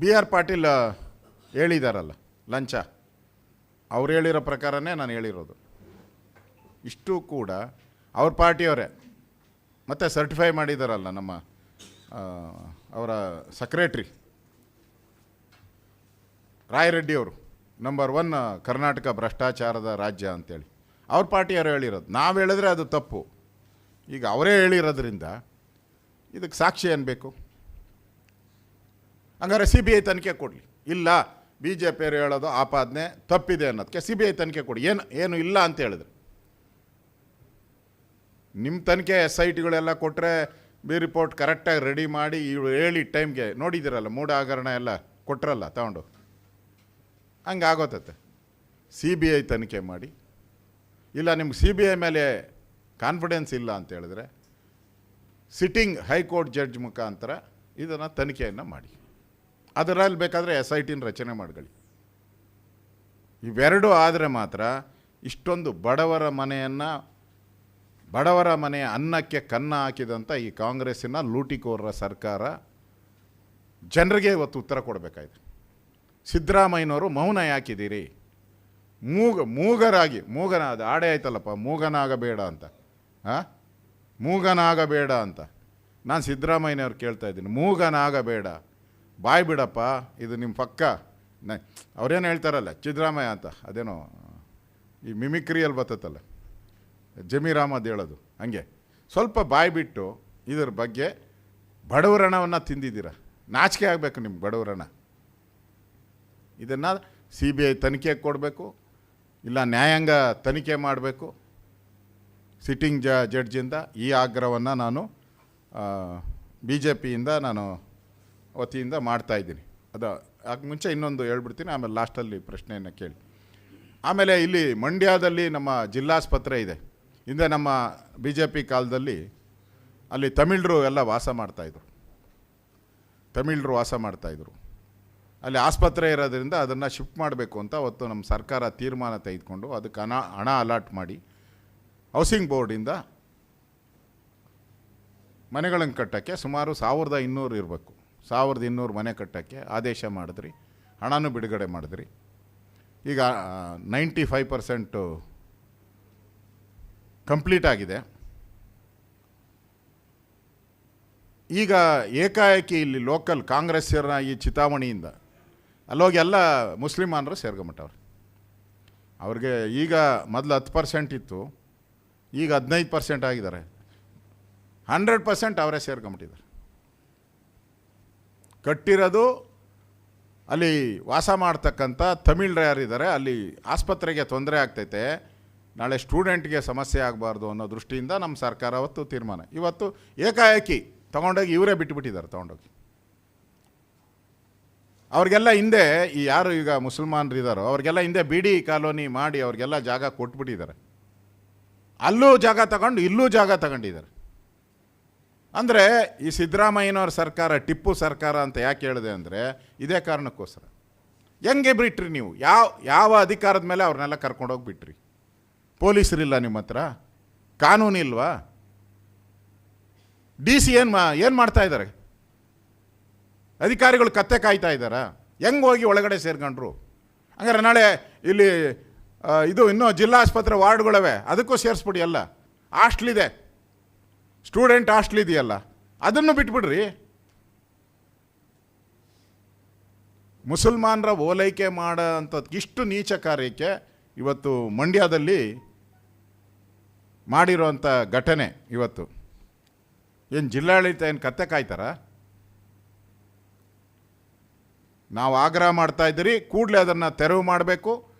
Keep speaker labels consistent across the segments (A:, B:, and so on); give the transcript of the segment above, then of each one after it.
A: B R Patil ಹೇಳಿದಾರಲ್ಲ ಲಂಚ, ಅವ್ರು ಹೇಳಿರೋ ಪ್ರಕಾರನೇ ನಾನು ಹೇಳಿರೋದು. ಇಷ್ಟು ಕೂಡ ಅವ್ರ ಪಾರ್ಟಿಯವರೇ ಮತ್ತು ಸರ್ಟಿಫೈ ಮಾಡಿದಾರಲ್ಲ ನಮ್ಮ ಅವರ ಸೆಕ್ರೆಟ್ರಿ ರಾಯರೆಡ್ಡಿ ಅವರು, ನಂಬರ್ 1 ಕರ್ನಾಟಕ ಭ್ರಷ್ಟಾಚಾರದ ರಾಜ್ಯ ಅಂತೇಳಿ ಅವ್ರ ಪಾರ್ಟಿಯವರು ಹೇಳಿರೋದು. ನಾವು ಹೇಳಿದ್ರೆ ಅದು ತಪ್ಪು. ಈಗ ಅವರೇ ಹೇಳಿರೋದ್ರಿಂದ ಇದಕ್ಕೆ ಸಾಕ್ಷಿ ಏನು ಬೇಕು? ಹಂಗಾರೆ ಸಿ ಬಿ ಐ ತನಿಖೆ ಕೊಡಲಿ. ಇಲ್ಲ, ಬಿ ಜೆ ಪಿಯವರು ಹೇಳೋದು ಆಪಾದನೆ ತಪ್ಪಿದೆ ಅನ್ನೋದಕ್ಕೆ ಸಿ ಬಿ ಐ ತನಿಖೆ ಕೊಡಿ. ಏನು ಇಲ್ಲ ಅಂತ ಹೇಳಿದ್ರೆ ನಿಮ್ಮ ತನಿಖೆ ಎಸ್ ಐ ಟಿಗಳೆಲ್ಲ ಕೊಟ್ಟರೆ ಬಿ ರಿಪೋರ್ಟ್ ಕರೆಕ್ಟಾಗಿ ರೆಡಿ ಮಾಡಿ ಇವ್ರು ಹೇಳಿ ಟೈಮ್ಗೆ ನೋಡಿದ್ದೀರಲ್ಲ, ಮೂಢ ಹಗರಣ ಎಲ್ಲ ಕೊಟ್ಟರಲ್ಲ ತಗೊಂಡು, ಹಂಗೆ ಆಗೋತತ್ತೆ. ಸಿ ಬಿ ಐ ತನಿಖೆ ಮಾಡಿ. ಇಲ್ಲ ನಿಮ್ಗೆ ಸಿ ಬಿ ಐ ಮೇಲೆ ಕಾನ್ಫಿಡೆನ್ಸ್ ಇಲ್ಲ ಅಂತ ಹೇಳಿದ್ರೆ ಸಿಟ್ಟಿಂಗ್ ಹೈಕೋರ್ಟ್ ಜಡ್ಜ್ ಮುಖಾಂತರ ಇದನ್ನು ತನಿಖೆಯನ್ನು ಮಾಡಿ. ಅದರಲ್ಲಿ ಬೇಕಾದರೆ ಎಸ್ ಐ ಟಿನ ರಚನೆ ಮಾಡ್ಕೊಳ್ಳಿ. ಇವೆರಡೂ ಆದರೆ ಮಾತ್ರ ಇಷ್ಟೊಂದು ಬಡವರ ಮನೆಯ ಅನ್ನಕ್ಕೆ ಕನ್ನ ಹಾಕಿದಂಥ ಈ ಕಾಂಗ್ರೆಸ್ಸಿನ ಲೂಟಿಕೋರರ ಸರ್ಕಾರ ಜನರಿಗೆ ಇವತ್ತು ಉತ್ತರ ಕೊಡಬೇಕಾಯ್ತು. ಸಿದ್ದರಾಮಯ್ಯನವರು ಮೌನ ಯಾಕಿದ್ದೀರಿ? ಮೂಗನಾದ ಆಡೇ ಆಯ್ತಲ್ಲಪ್ಪ, ಮೂಗನಾಗಬೇಡ ಅಂತ. ಮೂಗನಾಗಬೇಡ ಅಂತ ನಾನು ಸಿದ್ದರಾಮಯ್ಯನವ್ರು ಕೇಳ್ತಾ ಇದ್ದೀನಿ. ಮೂಗನಾಗಬೇಡ, ಬಾಯ್ ಬಿಡಪ್ಪ, ಇದು ನಿಮ್ಮ ಪಕ್ಕ. ಅವ್ರೇನು ಹೇಳ್ತಾರಲ್ಲ ಸಿದ್ದರಾಮಯ್ಯ ಅಂತ, ಅದೇನೋ ಈ ಮಿಮಿಕ್ರಿಯಲ್ಲಿ ಬರ್ತತ್ತಲ್ಲ ಜಮೀರ್ ಅಹ್ಮದ್ ಹೇಳೋದು, ಹಂಗೆ ಸ್ವಲ್ಪ ಬಾಯಿ ಬಿಟ್ಟು ಇದ್ರ ಬಗ್ಗೆ ಬಡವರಣವನ್ನು ತಿಂದಿದ್ದೀರ. ನಾಚಿಕೆ ಆಗಬೇಕು ನಿಮ್ಮ ಬಡವರಣ. ಇದನ್ನು ಸಿ ಬಿ ಐ ತನಿಖೆಗೆ ಕೊಡಬೇಕು, ಇಲ್ಲ ನ್ಯಾಯಾಂಗ ತನಿಖೆ ಮಾಡಬೇಕು ಸಿಟ್ಟಿಂಗ್ ಜಡ್ಜಿಂದ. ಈ ಆಗ್ರಹವನ್ನು ನಾನು ಬಿ ಜೆ ಪಿಯಿಂದ ನಾನು ವತಿಯಿಂದ ಮಾಡ್ತಾಯಿದ್ದೀನಿ. ಅದು ಅದಕ್ಕೆ ಮುಂಚೆ ಇನ್ನೊಂದು ಹೇಳ್ಬಿಡ್ತೀನಿ, ಆಮೇಲೆ ಲಾಸ್ಟಲ್ಲಿ ಪ್ರಶ್ನೆಯನ್ನು ಕೇಳಿ. ಆಮೇಲೆ ಇಲ್ಲಿ ಮಂಡ್ಯದಲ್ಲಿ ನಮ್ಮ ಜಿಲ್ಲಾಸ್ಪತ್ರೆ ಇದೆ. ಹಿಂದೆ ನಮ್ಮ ಬಿ ಜೆ ಪಿ ಕಾಲದಲ್ಲಿ ಅಲ್ಲಿ ತಮಿಳರು ಎಲ್ಲ ವಾಸ ಮಾಡ್ತಾಯಿದ್ರು. ಅಲ್ಲಿ ಆಸ್ಪತ್ರೆ ಇರೋದ್ರಿಂದ ಅದನ್ನು ಶಿಫ್ಟ್ ಮಾಡಬೇಕು ಅಂತ ಅವತ್ತು ನಮ್ಮ ಸರ್ಕಾರ ತೀರ್ಮಾನ ತೆಗೆದುಕೊಂಡು ಅದಕ್ಕೆ ಹಣ ಅಲಾಟ್ ಮಾಡಿ ಹೌಸಿಂಗ್ ಬೋರ್ಡಿಂದ ಮನೆಗಳನ್ನು ಕಟ್ಟೋಕ್ಕೆ ಸುಮಾರು 1200 ಇರಬೇಕು, 1200 ಮನೆ ಕಟ್ಟೋಕ್ಕೆ ಆದೇಶ ಮಾಡಿದ್ರಿ. ಹಣನೂ ಬಿಡುಗಡೆ ಮಾಡಿದ್ರಿ. ಈಗ 95% ಕಂಪ್ಲೀಟ್ ಆಗಿದೆ. ಈಗ ಏಕಾಏಕಿ ಇಲ್ಲಿ ಲೋಕಲ್ ಕಾಂಗ್ರೆಸ್ಸಿನ ಈ ಚಿತಾಮಣಿಯಿಂದ ಅಲ್ಲೋಗಿ ಎಲ್ಲ ಮುಸ್ಲಿಮಾನರು ಸೇರ್ಕೊಂಬಿಟ್ಟವ್ರು. ಅವ್ರಿಗೆ ಈಗ ಮೊದಲು 10% ಇತ್ತು, ಈಗ 15% ಆಗಿದ್ದಾರೆ. 100% ಅವರೇ ಸೇರ್ಕೊಂಬಿಟ್ಟಿದ್ದಾರೆ. ಕಟ್ಟಿರೋದು ಅಲ್ಲಿ ವಾಸ ಮಾಡ್ತಕ್ಕಂಥ ತಮಿಳ್ರು ಯಾರಿದ್ದಾರೆ, ಅಲ್ಲಿ ಆಸ್ಪತ್ರೆಗೆ ತೊಂದರೆ ಆಗ್ತೈತೆ, ನಾಳೆ ಸ್ಟೂಡೆಂಟ್ಗೆ ಸಮಸ್ಯೆ ಆಗಬಾರ್ದು ಅನ್ನೋ ದೃಷ್ಟಿಯಿಂದ ನಮ್ಮ ಸರ್ಕಾರ ಅವತ್ತು ತೀರ್ಮಾನ. ಇವತ್ತು ಏಕಾಏಕಿ ತೊಗೊಂಡೋಗಿ ಇವರೇ ಬಿಟ್ಟುಬಿಟ್ಟಿದ್ದಾರೆ. ತೊಗೊಂಡೋಗಿ ಅವ್ರಿಗೆಲ್ಲ ಹಿಂದೆ ಈ ಯಾರು ಈಗ ಮುಸಲ್ಮಾನರು ಇದ್ದಾರೋ ಅವ್ರಿಗೆಲ್ಲ ಹಿಂದೆ ಬಿಡಿ ಕಾಲೋನಿ ಮಾಡಿ ಅವ್ರಿಗೆಲ್ಲ ಜಾಗ ಕೊಟ್ಬಿಟ್ಟಿದ್ದಾರೆ. ಅಲ್ಲೂ ಜಾಗ ತಗೊಂಡು ಇಲ್ಲೂ ಜಾಗ ತಗೊಂಡಿದ್ದಾರೆ. ಅಂದರೆ ಈ ಸಿದ್ದರಾಮಯ್ಯನವ್ರ ಸರ್ಕಾರ ಟಿಪ್ಪು ಸರ್ಕಾರ ಅಂತ ಯಾಕೆ ಹೇಳಿದೆ ಅಂದರೆ ಇದೇ ಕಾರಣಕ್ಕೋಸ್ಕರ. ಹೆಂಗೆ ಬಿಟ್ರಿ ನೀವು? ಯಾವ ಅಧಿಕಾರದ ಮೇಲೆ ಅವ್ರನ್ನೆಲ್ಲ ಕರ್ಕೊಂಡೋಗಿ ಬಿಟ್ರಿ? ಪೊಲೀಸರಿಲ್ಲ ನಿಮ್ಮ ಹತ್ರ? ಕಾನೂನಿಲ್ವಾ? ಡಿ ಸಿ ಏನು ಮಾಡ್ತಾ ಇದ್ದಾರೆ? ಅಧಿಕಾರಿಗಳು ಕತ್ತೆ ಕಾಯ್ತಾ ಇದ್ದಾರಾ? ಹೆಂಗೆ ಹೋಗಿ ಒಳಗಡೆ ಸೇರ್ಕೊಂಡ್ರು? ಹಂಗಾರೆ ನಾಳೆ ಇಲ್ಲಿ ಇದು ಇನ್ನೂ ಜಿಲ್ಲಾ ಆಸ್ಪತ್ರೆ ವಾರ್ಡ್ಗಳವೆ, ಅದಕ್ಕೂ ಸೇರಿಸ್ಬಿಡಿ. ಎಲ್ಲ ಹಾಸ್ಟ್ಲಿದೆ, ಸ್ಟೂಡೆಂಟ್ ಹಾಸ್ಟ್ಲ್ ಇದೆಯಲ್ಲ, ಅದನ್ನು ಬಿಟ್ಬಿಡ್ರಿ. ಮುಸಲ್ಮಾನರ ಓಲೈಕೆ ಮಾಡೋ ಅಂಥದ್ದು ಇಷ್ಟು ನೀಚ ಕಾರ್ಯಕ್ಕೆ ಇವತ್ತು ಮಂಡ್ಯದಲ್ಲಿ ಮಾಡಿರೋಂಥ ಘಟನೆ. ಇವತ್ತು ಏನು ಜಿಲ್ಲಾಡಳಿತ ಏನು ಕತ್ತೆ ಕಾಯ್ತಾರ? ನಾವು ಆಗ್ರಹ ಮಾಡ್ತಾಯಿದ್ದೀರಿ, ಕೂಡಲೇ ಅದನ್ನು ತೆರವು ಮಾಡಬೇಕು.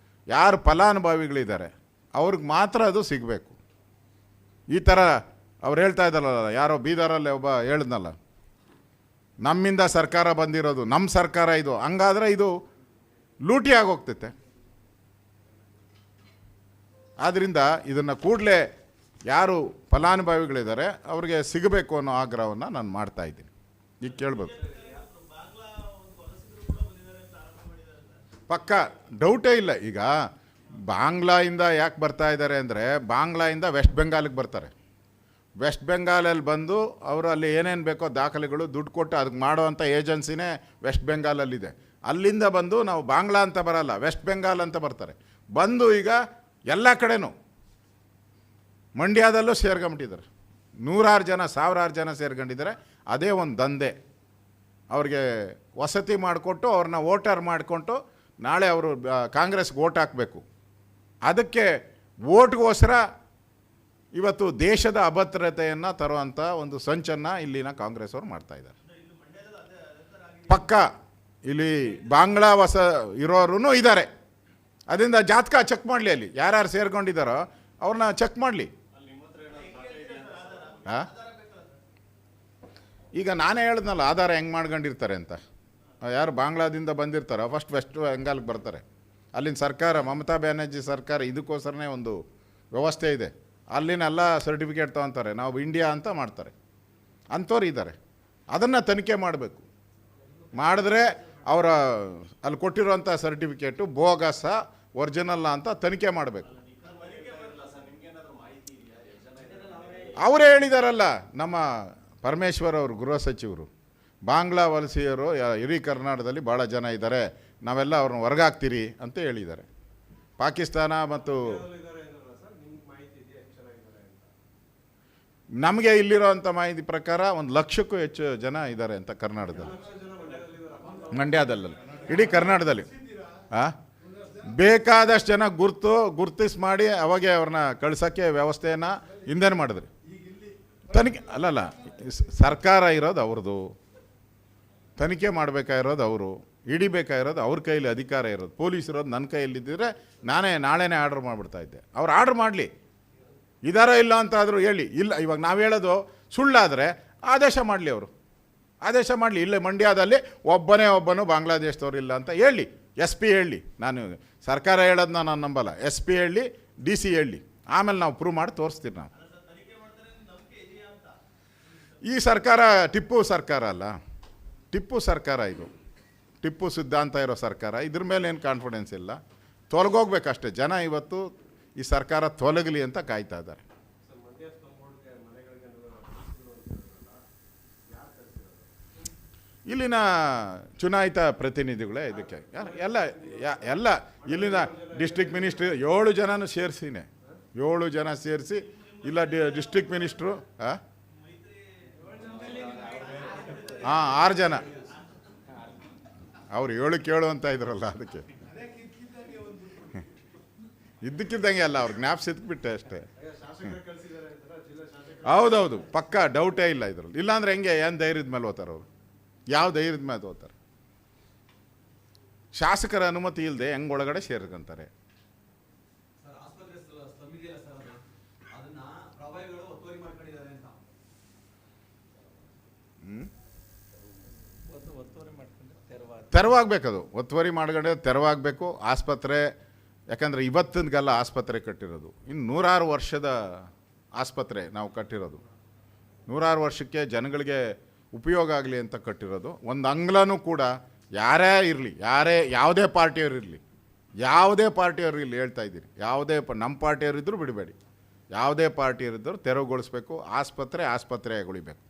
A: ಯಾರು ಫಲಾನುಭವಿಗಳಿದ್ದಾರೆ ಅವ್ರಿಗೆ ಮಾತ್ರ ಅದು ಸಿಗಬೇಕು. ಈ ಥರ ಅವ್ರು ಹೇಳ್ತಾ ಇದ್ದಾರಲ್ಲ, ಯಾರೋ ಬೀದರಲ್ಲಿ ಒಬ್ಬ ಹೇಳಿದ್ನಲ್ಲ, ನಮ್ಮಿಂದ ಸರ್ಕಾರ ಬಂದಿರೋದು, ನಮ್ಮ ಸರ್ಕಾರ ಇದು, ಹಂಗಾದರೆ ಇದು ಲೂಟಿ ಆಗೋಗ್ತೈತೆ. ಆದ್ದರಿಂದ ಇದನ್ನು ಕೂಡಲೇ ಯಾರು ಫಲಾನುಭವಿಗಳಿದ್ದಾರೆ ಅವ್ರಿಗೆ ಸಿಗಬೇಕು ಅನ್ನೋ ಆಗ್ರಹವನ್ನು ನಾನು ಮಾಡ್ತಾಯಿದ್ದೀನಿ. ಈಗ ಕೇಳ್ಬೋದು, ಪಕ್ಕ ಡೌಟೇ ಇಲ್ಲ. ಈಗ ಬಾಂಗ್ಲಾಯಿಂದ ಯಾಕೆ ಬರ್ತಾ ಇದ್ದಾರೆ ಅಂದರೆ, ಬಾಂಗ್ಲಾಯಿಂದ ವೆಸ್ಟ್ ಬೆಂಗಾಲಿಗೆ ಬರ್ತಾರೆ, ವೆಸ್ಟ್ ಬೆಂಗಾಲಲ್ಲಿ ಬಂದು ಅವರು ಅಲ್ಲಿ ಏನೇನು ಬೇಕೋ ದಾಖಲೆಗಳು ದುಡ್ಡು ಕೊಟ್ಟು ಅದಕ್ಕೆ ಮಾಡೋವಂಥ ಏಜೆನ್ಸಿನೇ ವೆಸ್ಟ್ ಬೆಂಗಾಲಲ್ಲಿದೆ. ಅಲ್ಲಿಂದ ಬಂದು ನಾವು ಬಾಂಗ್ಲಾ ಅಂತ ಬರಲ್ಲ, ವೆಸ್ಟ್ ಬೆಂಗಾಲ್ ಅಂತ ಬರ್ತಾರೆ. ಬಂದು ಈಗ ಎಲ್ಲ ಕಡೆನೂ ಮಂಡ್ಯದಲ್ಲೂ ಸೇರ್ಕೊಂಬಿಟ್ಟಿದ್ದಾರೆ. ನೂರಾರು ಜನ, ಸಾವಿರಾರು ಜನ ಸೇರ್ಕೊಂಡಿದ್ದಾರೆ. ಅದೇ ಒಂದು ದಂಧೆ. ಅವ್ರಿಗೆ ವಸತಿ ಮಾಡಿಕೊಟ್ಟು ಅವ್ರನ್ನ ವೋಟರ್ ಮಾಡಿಕೊಂಡು ನಾಳೆ ಅವರು ಕಾಂಗ್ರೆಸ್ಗೆ ವೋಟ್ ಹಾಕಬೇಕು. ಅದಕ್ಕೆ ವೋಟ್ಗೋಸ್ಕರ ಇವತ್ತು ದೇಶದ ಅಭದ್ರತೆಯನ್ನು ತರುವಂಥ ಒಂದು ಸಂಚನ್ನು ಇಲ್ಲಿನ ಕಾಂಗ್ರೆಸ್ ಅವರು ಮಾಡ್ತಾಯಿದ್ದಾರೆ. ಪಕ್ಕ ಇಲ್ಲಿ ಬಾಂಗ್ಲಾ ಇರೋರು ಇದ್ದಾರೆ. ಅದರಿಂದ ಜಾತಕ ಚೆಕ್ ಮಾಡಲಿ, ಅಲ್ಲಿ ಯಾರ್ಯಾರು ಸೇರ್ಕೊಂಡಿದ್ದಾರೋ ಅವ್ರನ್ನ ಚೆಕ್ ಮಾಡಲಿ. ಹಾಂ, ಈಗ ನಾನೇ ಹೇಳಿದ್ನಲ್ಲ ಆಧಾರ ಹೆಂಗೆ ಮಾಡ್ಕೊಂಡಿರ್ತಾರೆ ಅಂತ. ಯಾರು ಬಾಂಗ್ಲಾದಿಂದ ಬಂದಿರ್ತಾರೋ ಫಸ್ಟ್ ವೆಸ್ಟ್ ಬೆಂಗಾಲ್ಗೆ ಬರ್ತಾರೆ. ಅಲ್ಲಿನ ಸರ್ಕಾರ, ಮಮತಾ ಬ್ಯಾನರ್ಜಿ ಸರ್ಕಾರ ಇದಕ್ಕೋಸ್ಕರನೇ ಒಂದು ವ್ಯವಸ್ಥೆ ಇದೆ. ಅಲ್ಲಿನೆಲ್ಲ ಸರ್ಟಿಫಿಕೇಟ್ ತೊಗೊತಾರೆ, ನಾವು ಇಂಡಿಯಾ ಅಂತ ಮಾಡ್ತಾರೆ. ಅಂಥವ್ರು ಇದ್ದಾರೆ. ಅದನ್ನು ತನಿಖೆ ಮಾಡಬೇಕು. ಮಾಡಿದ್ರೆ ಅವರ ಅಲ್ಲಿ ಕೊಟ್ಟಿರುವಂಥ ಸರ್ಟಿಫಿಕೇಟು ಬೋಗಸ ಒರಿಜಿನಲ್ಲ ಅಂತ ತನಿಖೆ ಮಾಡಬೇಕು. ಅವರೇ ಹೇಳಿದಾರಲ್ಲ, ನಮ್ಮ ಪರಮೇಶ್ವರ್ ಅವರು ಗೃಹ ಸಚಿವರು, ಬಾಂಗ್ಲಾ ವಲಸಿಗರು ಇಡೀ ಕರ್ನಾಟಕದಲ್ಲಿ ಭಾಳ ಜನ ಇದ್ದಾರೆ, ನಾವೆಲ್ಲ ಅವ್ರನ್ನ ಹೊರಗಾಗ್ತೀರಿ ಅಂತ ಹೇಳಿದ್ದಾರೆ. ಪಾಕಿಸ್ತಾನ ಮತ್ತು ನಮಗೆ ಇಲ್ಲಿರೋವಂಥ ಮಾಹಿತಿ ಪ್ರಕಾರ 1,00,000ಕ್ಕೂ ಹೆಚ್ಚು ಜನ ಇದ್ದಾರೆ ಅಂತ ಕರ್ನಾಟಕದಲ್ಲಿ, ಮಂಡ್ಯದಲ್ಲಿ, ಇಡೀ ಕರ್ನಾಟಕದಲ್ಲಿ. ಬೇಕಾದಷ್ಟು ಜನ ಗುರ್ತಿಸ್ ಮಾಡಿ ಅವಾಗೆ ಅವ್ರನ್ನ ಕಳ್ಸೋಕ್ಕೆ ವ್ಯವಸ್ಥೆಯನ್ನು ಹಿಂದೆ ಮಾಡಿದ್ರಿ. ತನಿಖೆ ಅಲ್ಲಲ್ಲ, ಸರ್ಕಾರ ಇರೋದು ಅವ್ರದ್ದು, ತನಿಖೆ ಮಾಡಬೇಕಾಗಿರೋದು ಅವರು, ಹಿಡಿಬೇಕಾಗಿರೋದು ಅವ್ರ ಕೈಯಲ್ಲಿ ಅಧಿಕಾರ ಇರೋದು. ಪೊಲೀಸ್ ಇರೋದು ನನ್ನ ಕೈಯಲ್ಲಿದ್ದರೆ ನಾಳೆನೇ ಆರ್ಡ್ರ್ ಮಾಡಿಬಿಡ್ತಾ ಇದ್ದೆ. ಅವ್ರು ಆರ್ಡ್ರ್ ಮಾಡಲಿ, ಇದಾರೋ ಇಲ್ಲ ಅಂತಾದರೂ ಹೇಳಿ. ಇಲ್ಲ, ಇವಾಗ ನಾವು ಹೇಳೋದು ಸುಳ್ಳಾದರೆ ಆದೇಶ ಮಾಡಲಿ, ಅವರು ಆದೇಶ ಮಾಡಲಿ. ಇಲ್ಲೇ ಮಂಡ್ಯದಲ್ಲಿ ಒಬ್ಬನು ಬಾಂಗ್ಲಾದೇಶದವ್ರು ಇಲ್ಲ ಅಂತ ಹೇಳಿ, SP ಹೇಳಿ. ನಾನು ಸರ್ಕಾರ ಹೇಳೋದನ್ನ ನಾನು ನಂಬಲ್ಲ. SP ಹೇಳಿ, DC ಹೇಳಿ, ಆಮೇಲೆ ನಾವು ಪ್ರೂವ್ ಮಾಡಿ ತೋರಿಸ್ತೀವಿ. ನಾವು ಈ ಸರ್ಕಾರ ಟಿಪ್ಪು ಸರ್ಕಾರ ಅಲ್ಲ, ಟಿಪ್ಪು ಸರ್ಕಾರ ಇದು, ಟಿಪ್ಪು ಸಿದ್ಧಾಂತ ಇರೋ ಸರ್ಕಾರ. ಇದ್ರ ಮೇಲೆ ಏನು ಕಾನ್ಫಿಡೆನ್ಸ್ ಇಲ್ಲ. ತೊಲಗೋಗ್ಬೇಕಷ್ಟೇ ಜನ. ಇವತ್ತು ಈ ಸರ್ಕಾರ ತೊಲಗಲಿ ಅಂತ ಕಾಯ್ತಾ ಇದ್ದಾರೆ. ಇಲ್ಲಿನ ಚುನಾಯಿತ ಪ್ರತಿನಿಧಿಗಳೇ ಇದಕ್ಕೆ ಎಲ್ಲ ಇಲ್ಲಿನ ಡಿಸ್ಟ್ರಿಕ್ಟ್ ಮಿನಿಸ್ಟ್ರಿ 7 ಜನನೂ ಸೇರಿಸಿನೇ, 7 ಜನ ಸೇರಿಸಿ. ಇಲ್ಲ ಡಿಸ್ಟ್ರಿಕ್ಟ್ ಮಿನಿಸ್ಟ್ರು 6 ಜನ. ಅವ್ರು 7 ಅಂತ ಇದ್ರಲ್ಲ, ಅದಕ್ಕೆ ಇದ್ದಕ್ಕಿದ್ದಂಗೆ ಅಲ್ಲ, ಅವ್ರಿಗೆ ಜ್ಞಾಪ ಸಿಕ್ಬಿಟ್ಟೆ ಅಷ್ಟೇ. ಹೌದೌದು, ಪಕ್ಕ ಡೌಟೇ ಇಲ್ಲ ಇದರಲ್ಲಿ. ಇಲ್ಲಾಂದ್ರೆ ಹೆಂಗೆ, ಏನು ಧೈರ್ಯದ ಮೇಲೆ ಹೋಗ್ತಾರೆ ಅವರು? ಯಾವ ಧೈರ್ಯದ ಮೇಲೆ ಹೋಗ್ತಾರೆ? ಶಾಸಕರ ಅನುಮತಿ ಇಲ್ಲದೆ ಹೆಂಗೆ ಒಳಗಡೆ ಸೇರ್ಕೊಂತಾರೆ? ತೆರವಾಗಬೇಕದು, ಒತ್ತುವರಿ ಮಾಡ್ಕೊಂಡೆ ತೆರವಾಗಬೇಕು ಆಸ್ಪತ್ರೆ. ಯಾಕಂದರೆ ಇವತ್ತಿನಗೆಲ್ಲ ಆಸ್ಪತ್ರೆ ಕಟ್ಟಿರೋದು, ಇನ್ನು 100 ವರ್ಷದ ಆಸ್ಪತ್ರೆ ನಾವು ಕಟ್ಟಿರೋದು. 100 ವರ್ಷಕ್ಕೆ ಜನಗಳಿಗೆ ಉಪಯೋಗ ಆಗಲಿ ಅಂತ ಕಟ್ಟಿರೋದು. ಒಂದು ಅಂಗ್ಲನೂ ಕೂಡ ಯಾರೇ ಇರಲಿ, ಯಾವುದೇ ಪಾರ್ಟಿಯವರು ಇರಲಿ ಹೇಳ್ತಾ ಇದ್ದೀರಿ, ನಮ್ಮ ಪಾರ್ಟಿಯವರಿದ್ದರೂ ಬಿಡಬೇಡಿ, ಯಾವುದೇ ಪಾರ್ಟಿಯವರಿದ್ದರೂ ತೆರವುಗೊಳಿಸ್ಬೇಕು. ಆಸ್ಪತ್ರೆ ಉಳಿಬೇಕು.